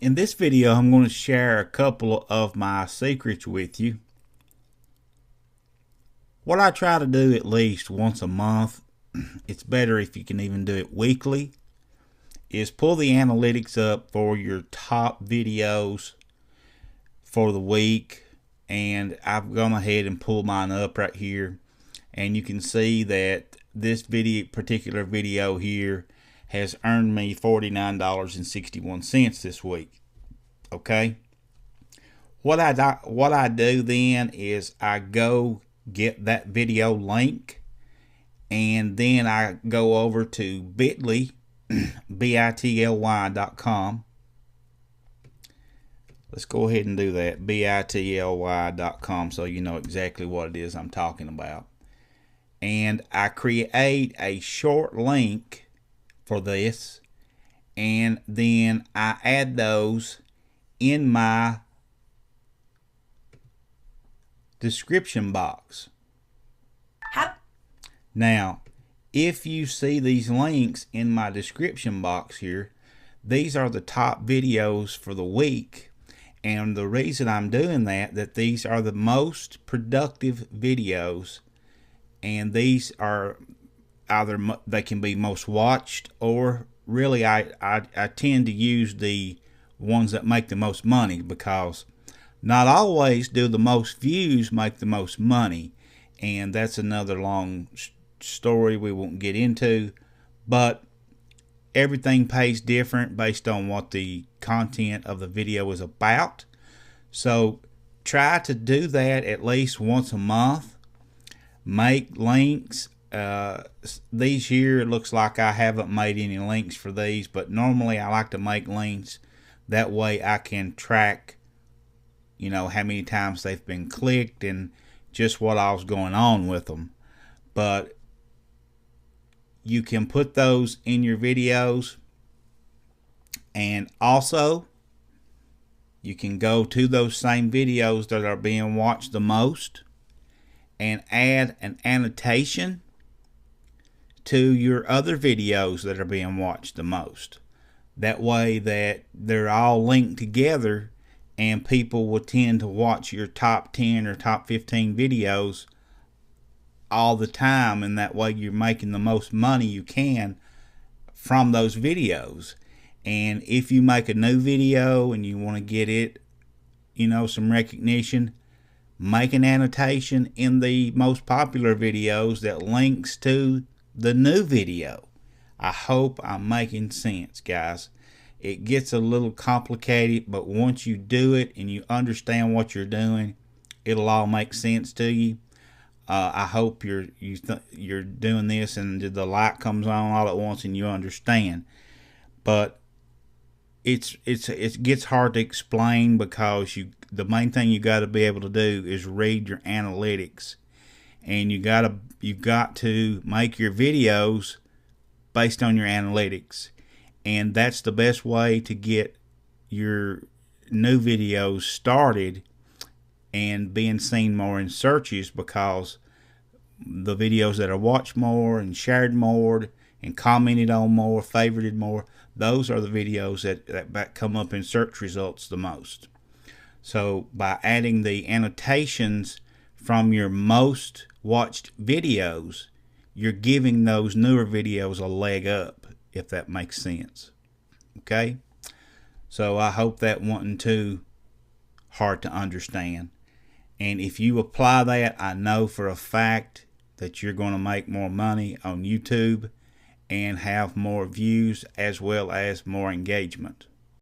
In this video, I'm going to share a couple of my secrets with you. What I try to do at least once a month, it's better if you can even do it weekly, is pull the analytics up for your top videos for the week. And I've gone ahead and pulled mine up right here. And you can see that this particular video here has earned me $49.61 this week. Okay, what I do then is I go get that video link, and then I go over to bit.ly bit.ly.com. Let's go ahead and do that, bit.ly.com, so you know exactly what it is I'm talking about. And I create a short link for this, and then I add those in my description box. Now, if you see these links in my description box here, these are the top videos for the week. And the reason I'm doing that these are the most productive videos, and these are either they can be most watched, or really I tend to use the ones that make the most money, because not always do the most views make the most money, and that's another long story we won't get into. But everything pays different based on what the content of the video is about. So try to do that at least once a month. Make links. These here, it looks like I haven't made any links for these, but normally I like to make links. That way I can track, you know, how many times they've been clicked and just what all's going on with them. But you can put those in your videos, and also you can go to those same videos that are being watched the most and add an annotation to your other videos that are being watched the most. That way that they're all linked together, and people will tend to watch your top 10 or top 15 videos all the time, and that way you're making the most money you can from those videos. And if you make a new video and you want to get it, you know, some recognition, make an annotation in the most popular videos that links to the new video. I hope I'm making sense, guys. It gets a little complicated, but once you do it and you understand what you're doing, it'll all make sense to you. I hope you're doing this and the light comes on all at once and you understand. But it gets hard to explain, because the main thing you got to be able to do is read your analytics, and you've got to make your videos based on your analytics. And that's the best way to get your new videos started and being seen more in searches, because the videos that are watched more and shared more and commented on more, favorited more, those are the videos that come up in search results the most. So by adding the annotations from your most watched videos, you're giving those newer videos a leg up, if that makes sense. Okay, so I hope that wasn't too hard to understand. And if you apply that, I know for a fact that you're going to make more money on YouTube and have more views as well as more engagement.